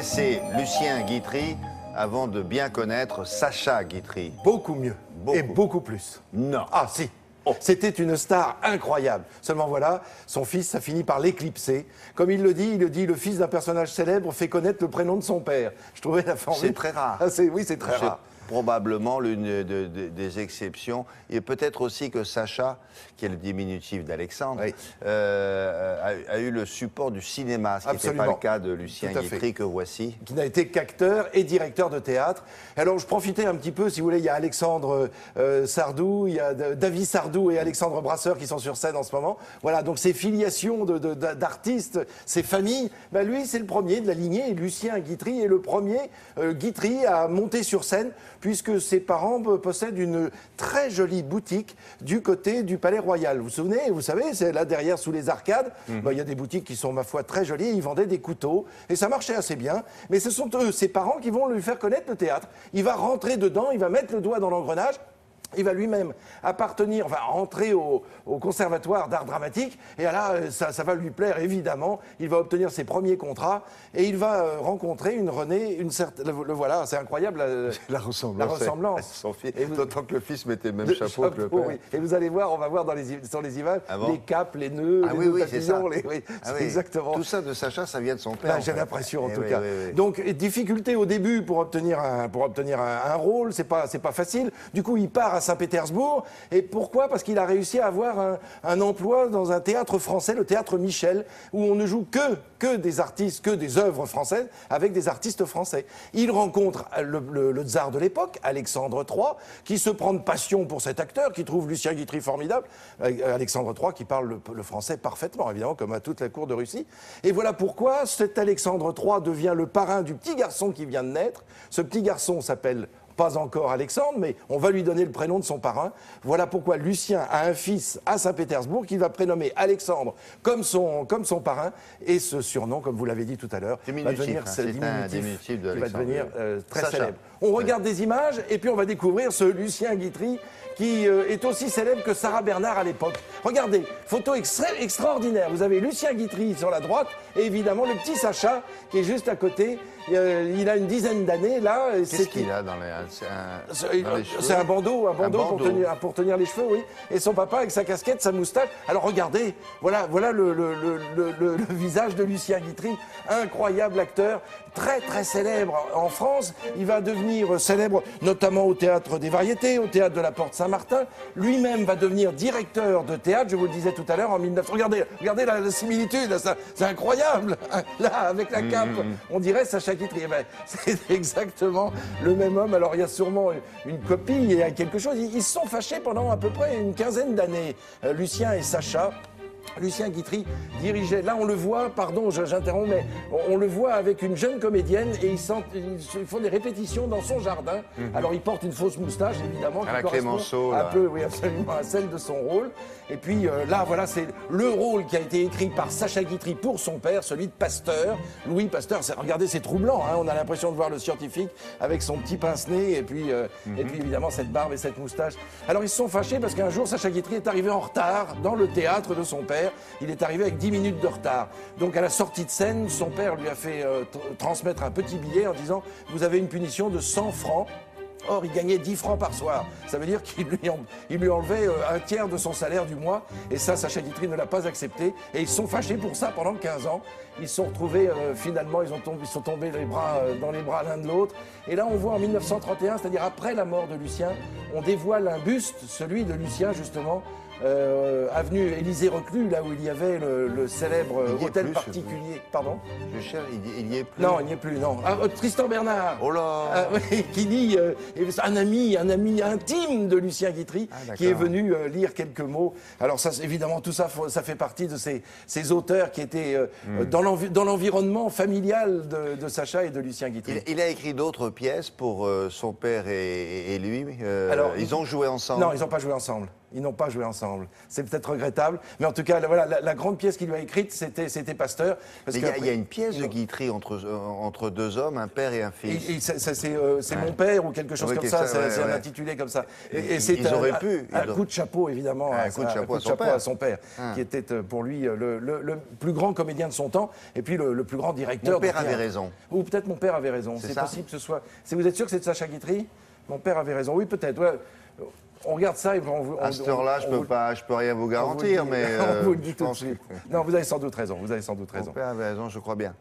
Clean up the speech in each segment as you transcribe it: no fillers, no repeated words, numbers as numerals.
connaissez Lucien Guitry avant de bien connaître Sacha Guitry? Beaucoup mieux. Beaucoup. Et beaucoup plus. Non. Ah si. C'était une star incroyable. Seulement voilà, son fils a fini par l'éclipser. Comme il le dit, le fils d'un personnage célèbre fait connaître le prénom de son père. Je trouvais la formule... C'est très rare. Ah, oui, c'est très rare. Probablement l'une des exceptions. Et peut-être aussi que Sacha, qui est le diminutif d'Alexandre, oui. a eu le support du cinéma, ce qui n'était pas le cas de Lucien Guitry que voici. Qui n'a été qu'acteur et directeur de théâtre. Alors je profitais un petit peu, si vous voulez, il y a Alexandre Sardou, il y a David Sardou et Alexandre Brasseur qui sont sur scène en ce moment. Voilà, donc ces filiations d'artistes, ces familles, ben lui c'est le premier de la lignée, et Lucien Guitry est le premier Guitry à monter sur scène, puisque ses parents possèdent une très jolie boutique du côté du Palais Royal. Vous vous souvenez, vous savez, c'est là derrière sous les arcades, il y a des boutiques qui sont ma foi très jolies, ils vendaient des couteaux, et ça marchait assez bien, mais ce sont eux, ses parents, qui vont lui faire connaître le théâtre. Il va rentrer dedans, il va mettre le doigt dans l'engrenage, il va lui-même rentrer au conservatoire d'art dramatique, et là, ça va lui plaire évidemment. Il va obtenir ses premiers contrats, et il va rencontrer une Renée, le voilà, c'est incroyable la ressemblance. Son fils, d'autant que le fils mettait le même chapeau que le père. Oui. Et vous allez voir, on va voir sur les images, les capes, les nœuds, les nœuds papillons, c'est exactement. Tout ça de Sacha, ça vient de son père. J'ai l'impression en tout cas. Donc, difficulté au début pour obtenir un rôle, c'est pas facile. Du coup, il part à Saint-Pétersbourg. Et pourquoi? Parce qu'il a réussi à avoir un emploi dans un théâtre français, le théâtre Michel, où on ne joue que des artistes, que des œuvres françaises avec des artistes français. Il rencontre le tsar de l'époque, Alexandre III, qui se prend de passion pour cet acteur, qui trouve Lucien Guitry formidable. Alexandre III qui parle le français parfaitement, évidemment, comme à toute la cour de Russie. Et voilà pourquoi cet Alexandre III devient le parrain du petit garçon qui vient de naître. Ce petit garçon s'appelle pas encore Alexandre, mais on va lui donner le prénom de son parrain. Voilà pourquoi Lucien a un fils à Saint-Pétersbourg qu'il va prénommer Alexandre comme son parrain. Et ce surnom, comme vous l'avez dit tout à l'heure, va devenir diminutif de qui va devenir très Sacha. célèbre. On regarde des images et puis on va découvrir ce Lucien Guitry qui est aussi célèbre que Sarah Bernard à l'époque. Regardez, photo extraordinaire. Vous avez Lucien Guitry sur la droite et évidemment le petit Sacha qui est juste à côté. Il a une dizaine d'années là. Qu'est-ce qu'il a dans les cheveux? C'est un bandeau pour tenir les cheveux, oui. Et son papa avec sa casquette, sa moustache. Alors regardez, voilà le visage de Lucien Guitry, incroyable acteur, très très célèbre en France. Il va devenir célèbre notamment au Théâtre des Variétés, au Théâtre de la Porte Saint-Martin. Lui-même va devenir directeur de théâtre, je vous le disais tout à l'heure, en 1900. Regardez la similitude, c'est incroyable. Là, avec la cape, on dirait Sacha Guitry. Eh ben, c'est exactement le même homme. Alors il y a sûrement une copie, il y a quelque chose. Ils se sont fâchés pendant à peu près une quinzaine d'années, Lucien et Sacha. Lucien Guitry dirigeait, là on le voit, pardon j'interromps, mais on le voit avec une jeune comédienne et ils font des répétitions dans son jardin. Alors il porte une fausse moustache évidemment qui correspond un peu, oui absolument, à celle de son rôle. Et puis là voilà, c'est le rôle qui a été écrit par Sacha Guitry pour son père, celui de Pasteur, Louis Pasteur. Regardez, c'est troublant, hein, on a l'impression de voir le scientifique avec son petit pince-nez et puis évidemment cette barbe et cette moustache. Alors ils se sont fâchés parce qu'un jour Sacha Guitry est arrivé en retard dans le théâtre de son père. Il est arrivé avec 10 minutes de retard. Donc à la sortie de scène, son père lui a fait transmettre un petit billet en disant « Vous avez une punition de 100 francs ». Or, il gagnait 10 francs par soir. Ça veut dire qu'il lui enlevait un tiers de son salaire du mois. Et ça, Sacha Guitry ne l'a pas accepté. Et ils se sont fâchés pour ça pendant 15 ans. Ils se sont retrouvés, finalement, ils sont tombés dans les bras l'un de l'autre. Et là, on voit en 1931, c'est-à-dire après la mort de Lucien, on dévoile un buste, celui de Lucien, justement, avenue Élysée-Reclus, là où il y avait le célèbre hôtel particulier. Pardon? Je cherche, il n'y est plus. Non, il n'y est plus, non. Tristan Bernard. Oh là qui dit, un ami intime de Lucien Guitry, qui est venu lire quelques mots. Alors ça, évidemment, tout ça, ça fait partie de ces auteurs qui étaient dans l'environnement familial de Sacha et de Lucien Guitry. Il a écrit d'autres pièces pour son père et lui. Alors, ils ont joué ensemble? Non, ils n'ont pas joué ensemble. Ils n'ont pas joué ensemble. C'est peut-être regrettable, mais en tout cas, voilà, la grande pièce qu'il lui a écrite, c'était Pasteur. Parce il y a une pièce de Guitry entre deux hommes, un père et un fils. C'est Mon père ou quelque chose comme ça, c'est un intitulé comme ça. Et c'est un coup de chapeau, évidemment, un coup de chapeau à son père, qui était pour lui le plus grand comédien de son temps, et puis le plus grand directeur. Mon père avait raison. Ou peut-être Mon père avait raison. C'est possible que ce soit... Vous êtes sûr que c'est de Sacha Guitry? Mon père avait raison. Oui, peut-être. Ouais. On regarde ça et à cette heure-là, je peux rien vous garantir, mais on vous le dit tout de suite. Non, vous avez sans doute raison. Vous avez sans doute raison. Mon père avait raison, je crois bien.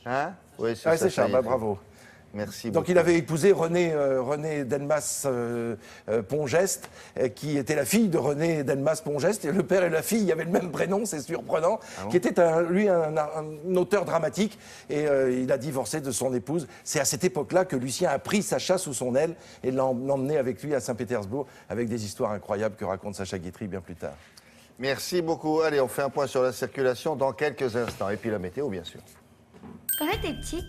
Hein? Oui, c'est ça. Bravo. Merci Donc beaucoup. il avait épousé Renée Delmas-Pongest, qui était la fille de René Delmas-Pongest. Et le père et la fille avaient le même prénom, c'est surprenant, qui était lui un auteur dramatique. Et il a divorcé de son épouse. C'est à cette époque-là que Lucien a pris Sacha sous son aile et l'a emmené avec lui à Saint-Pétersbourg, avec des histoires incroyables que raconte Sacha Guitry bien plus tard. Merci beaucoup. Allez, on fait un point sur la circulation dans quelques instants. Et puis la météo, bien sûr. Quand j'étais petite,